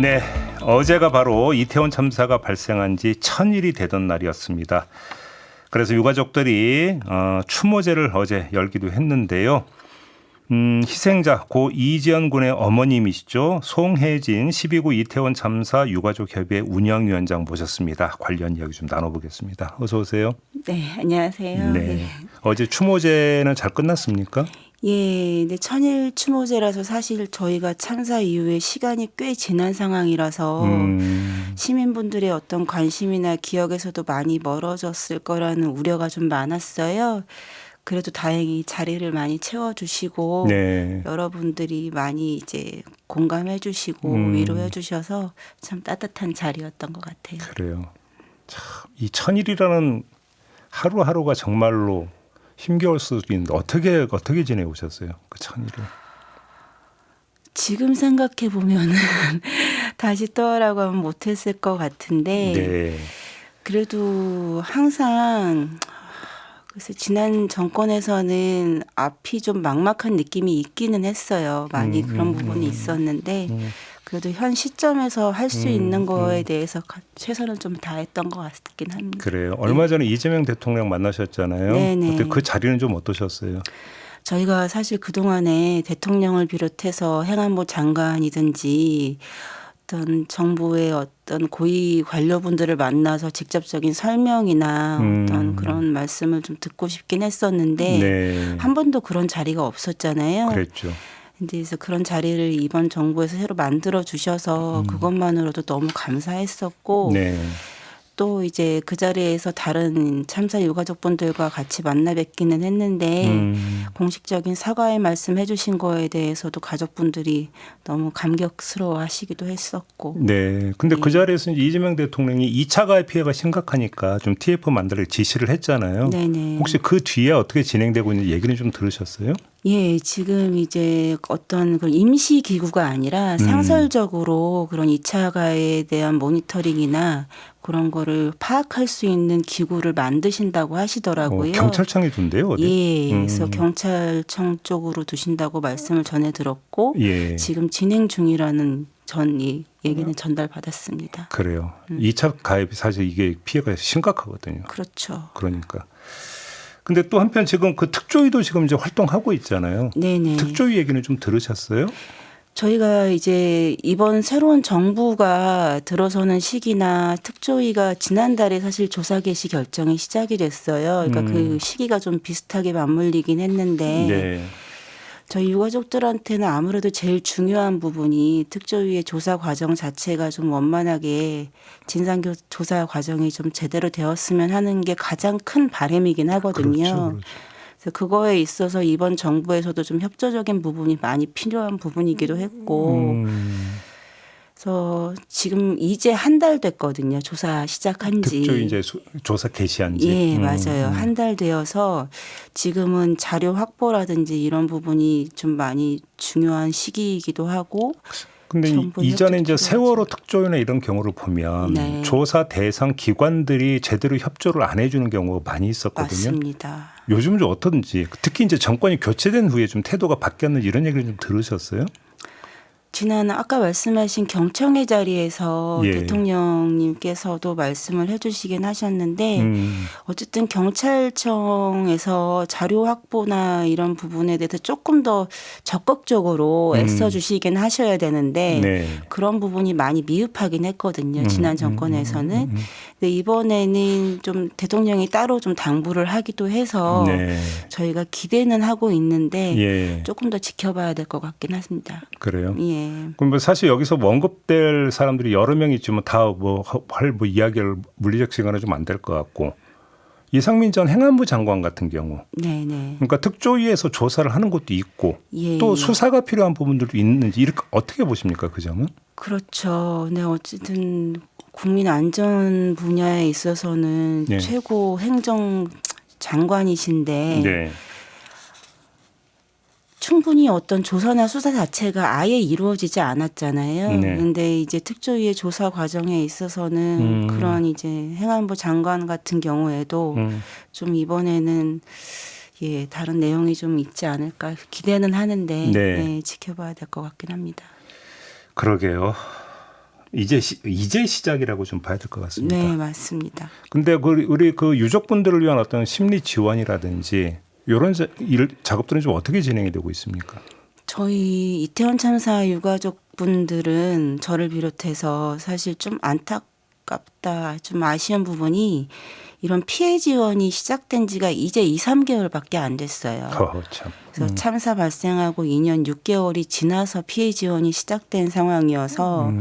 네, 어제가 바로 이태원 참사가 발생한 지 1000일이 되던 날이었습니다. 그래서 유가족들이 추모제를 어제 열기도 했는데요. 희생자 고 이지연 군의 어머님이시죠. 송혜진 12구 이태원 참사 유가족협의회 운영위원장 모셨습니다. 관련 이야기 좀 나눠보겠습니다. 어서 오세요. 네, 안녕하세요. 네. 어제 추모제는 잘 끝났습니까? 예, 근데 천일 추모제라서 사실 저희가 참사 이후에 시간이 꽤 지난 상황이라서 시민분들의 어떤 관심이나 기억에서도 많이 멀어졌을 거라는 우려가 좀 많았어요. 그래도 다행히 자리를 많이 채워주시고 네. 여러분들이 많이 이제 공감해주시고 위로해주셔서 참 따뜻한 자리였던 것 같아요. 그래요. 참, 이 1000일이라는 하루하루가 정말로 힘겨울 수도 있는데 어떻게 지내오셨어요? 그 1000일을. 지금 생각해 보면은 다시 떠오라고 하면 못했을 것 같은데 네. 그래도 항상 그래서 지난 정권에서는 앞이 좀 막막한 느낌이 있기는 했어요. 많이 그런 부분이 있었는데 그래도 현 시점에서 할 수 있는 거에 대해서 최선을 좀 다했던 것 같긴 합니다. 그래요. 얼마 전에 이재명 대통령 만나셨잖아요. 네네. 그때 그 자리는 좀 어떠셨어요? 저희가 사실 그동안에 대통령을 비롯해서 행안부 장관이든지 어떤 정부의 어떤 고위 관료분들을 만나서 직접적인 설명이나 어떤 그런 말씀을 좀 듣고 싶긴 했었는데 네. 한 번도 그런 자리가 없었잖아요. 그랬죠. 그래서 그런 자리를 이번 정부에서 새로 만들어 주셔서 그것만으로도 너무 감사했었고 네. 또 이제 그 자리에서 다른 참사 유가족분들과 같이 만나 뵙기는 했는데 공식적인 사과의 말씀 해주신 거에 대해서도 가족분들이 너무 감격스러워 하시기도 했었고. 네. 근데 네. 그 자리에서 이제 이재명 대통령이 2차 가해 피해가 심각하니까 좀 TF 만들어 지시를 했잖아요. 네네. 혹시 그 뒤에 어떻게 진행되고 있는지 얘기는 좀 들으셨어요? 예, 지금 이제 어떤 그런 임시 기구가 아니라 상설적으로 그런 2차 가해에 대한 모니터링이나 그런 거를 파악할 수 있는 기구를 만드신다고 하시더라고요. 경찰청에 둔대요, 어디? 예, 그래서 경찰청 쪽으로 두신다고 말씀을 전해 들었고 예. 지금 진행 중이라는 얘기는 전달받았습니다. 그래요. 2차 가해비 사실 이게 피해가 심각하거든요. 그렇죠. 그러니까. 근데 또 한편 지금 그 특조위도 지금 이제 활동하고 있잖아요. 네네. 특조위 얘기는 좀 들으셨어요? 저희가 이제 이번 새로운 정부가 들어서는 시기나 특조위가 지난달에 사실 조사 개시 결정이 시작이 됐어요. 그러니까 그 시기가 좀 비슷하게 맞물리긴 했는데 네. 저희 유가족들한테는 아무래도 제일 중요한 부분이 특조위의 조사 과정 자체가 좀 원만하게 진상조사 과정이 좀 제대로 되었으면 하는 게 가장 큰 바람이긴 하거든요. 그렇죠. 그래서 그거에 있어서 이번 정부에서도 좀 협조적인 부분이 많이 필요한 부분이기도 했고 그래서 지금 이제 한 달 됐거든요. 조사 시작한 지. 특조위 이제 조사 개시한 지. 예, 맞아요. 한 달 되어서 지금은 자료 확보라든지 이런 부분이 좀 많이 중요한 시기이기도 하고 근데 정부 이전에 이제 협조 세월호 특조위나 이런 경우를 보면 네. 조사 대상 기관들이 제대로 협조를 안 해주는 경우가 많이 있었거든요. 맞습니다. 요즘은 좀 어떤지 특히 이제 정권이 교체된 후에 좀 태도가 바뀌었는지 이런 얘기를 좀 들으셨어요? 지난 아까 말씀하신 경청회 자리에서 예. 대통령님께서도 말씀을 해주시긴 하셨는데 어쨌든 경찰청에서 자료 확보나 이런 부분에 대해서 조금 더 적극적으로 애써주시긴 하셔야 되는데 네. 그런 부분이 많이 미흡하긴 했거든요. 지난 정권에서는. 근데 이번에는 좀 대통령이 따로 좀 당부를 하기도 해서 네. 저희가 기대는 하고 있는데 예. 조금 더 지켜봐야 될 것 같긴 합니다. 그래요. 예. 그럼 뭐 사실 여기서 원급될 사람들이 여러 명 있지만 다 뭐 할 뭐 이야기를 물리적 시간은 좀 안 될 것 같고 이상민 전 행안부 장관 같은 경우 네네. 그러니까 특조위에서 조사를 하는 것도 있고 예. 또 수사가 필요한 부분들도 있는지 이렇게 어떻게 보십니까 그 점은? 그렇죠. 네, 어쨌든 국민 안전 분야에 있어서는 네. 최고 행정 장관이신데 네. 충분히 어떤 조사나 수사 자체가 아예 이루어지지 않았잖아요. 네. 근데 이제 특조위의 조사 과정에 있어서는 그런 이제 행안부 장관 같은 경우에도 좀 이번에는 예, 다른 내용이 좀 있지 않을까 기대는 하는데 네. 네, 지켜봐야 될 것 같긴 합니다. 그러게요. 이제 시작이라고 좀 봐야 될 것 같습니다. 네, 맞습니다. 근데 우리 그 유족분들을 위한 어떤 심리 지원이라든지 이런 작업들은 좀 어떻게 진행이 되고 있습니까? 저희 이태원 참사 유가족분들은 저를 비롯해서 사실 좀 안타깝다, 좀 아쉬운 부분이 이런 피해 지원이 시작된 지가 이제 2, 3개월밖에 안 됐어요. 참. 그래서 참사 발생하고 2년 6개월이 지나서 피해 지원이 시작된 상황이어서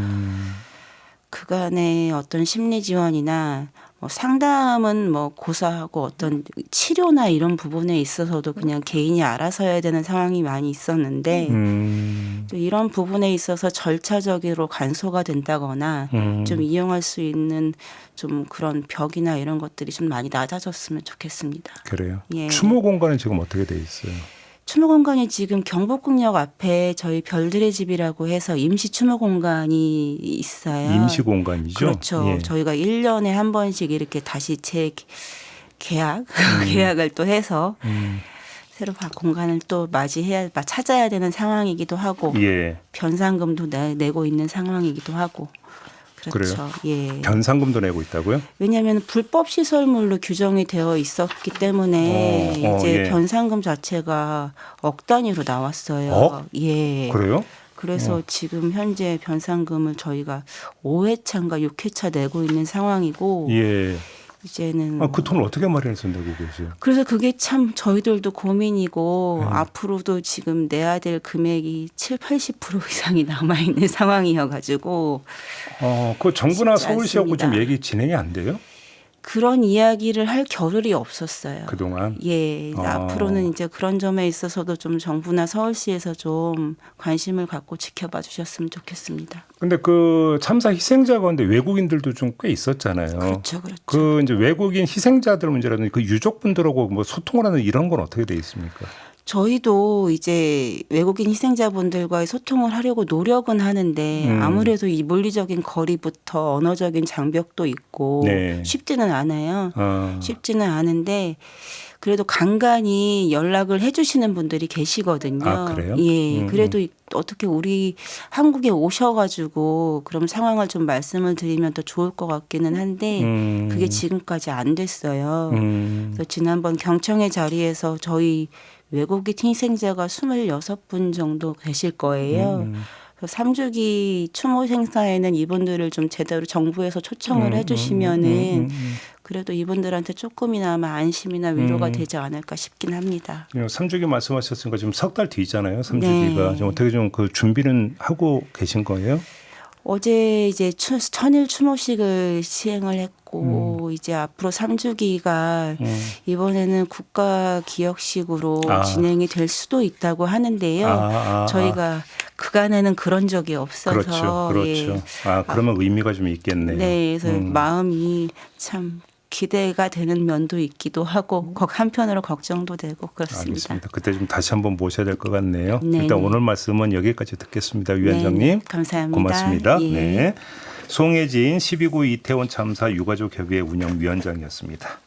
그간의 어떤 심리 지원이나 뭐 상담은 뭐 고사하고 어떤 치료나 이런 부분에 있어서도 그냥 개인이 알아서 해야 되는 상황이 많이 있었는데 또 이런 부분에 있어서 절차적으로 간소가 된다거나 좀 이용할 수 있는 좀 그런 벽이나 이런 것들이 좀 많이 낮아졌으면 좋겠습니다. 그래요. 예. 추모 공간은 지금 어떻게 돼 있어요? 추모 공간이 지금 경복궁역 앞에 저희 별들의 집이라고 해서 임시 추모 공간이 있어요. 임시 공간이죠. 그렇죠. 예. 저희가 1년에 한 번씩 이렇게 다시 계약을 또 해서 새로 공간을 또 찾아야 되는 상황이기도 하고 예. 변상금도 내고 있는 상황이기도 하고. 그렇죠. 예. 변상금도 내고 있다고요? 왜냐하면 불법 시설물로 규정이 되어 있었기 때문에 이제 예. 변상금 자체가 억 단위로 나왔어요. 억? 예. 그래요? 그래서 지금 현재 변상금을 저희가 5회차인가 6회차 내고 있는 상황이고 예. 이제는 그 돈을 어떻게 마련해서 내고 계세요? 그래서 그게 참 저희들도 고민이고 앞으로도 지금 내야 될 금액이 70~80% 이상이 남아 있는 상황이어가지고 그 정부나 쉽지 서울시하고 좀 않습니다. 얘기 진행이 안 돼요? 그런 이야기를 할 겨를이 없었어요. 그동안? 예, 앞으로는 이제 그런 점에 있어서도 좀 정부나 서울시에서 좀 관심을 갖고 지켜봐 주셨으면 좋겠습니다. 근데 그 참사 희생자 가운데 외국인들도 좀 꽤 있었잖아요. 그렇죠, 그렇죠. 그 이제 외국인 희생자들 문제라든지 그 유족분들하고 뭐 소통을 하는 이런 건 어떻게 돼 있습니까? 저희도 이제 외국인 희생자분들과의 소통을 하려고 노력은 하는데 아무래도 이 물리적인 거리부터 언어적인 장벽도 있고 네. 쉽지는 않아요. 쉽지는 않은데 그래도 간간히 연락을 해주시는 분들이 계시거든요. 아, 그래요? 예, 그래도 어떻게 우리 한국에 오셔가지고 그럼 상황을 좀 말씀을 드리면 더 좋을 것 같기는 한데 그게 지금까지 안 됐어요. 그래서 지난번 경청회 자리에서 저희 외국인 희생자가 26분 정도 계실 거예요. 그래서 3주기 추모 행사에는 이분들을 좀 제대로 정부에서 초청을 해주시면은 그래도 이분들한테 조금이나마 안심이나 위로가 되지 않을까 싶긴 합니다. 3주기 말씀하셨으니까 지금 석 달 뒤잖아요. 3주기가. 네. 좀 어떻게 좀 그 준비는 하고 계신 거예요? 어제 이제 천일 추모식을 시행을 했고 이제 앞으로 3주기가 이번에는 국가기억식으로 진행이 될 수도 있다고 하는데요. 저희가 그간에는 그런 적이 없어서 그렇죠. 예. 그러면 의미가 좀 있겠네요. 네, 그래서 마음이 참 기대가 되는 면도 있기도 하고 한편으로 걱정도 되고 그렇습니다. 알겠습니다. 그때 좀 다시 한번 모셔야 될 것 같네요. 네네. 일단 오늘 말씀은 여기까지 듣겠습니다. 위원장님. 네, 감사합니다. 고맙습니다. 예. 네. 송혜진 12.9 이태원 참사 유가족협의회 운영위원장이었습니다.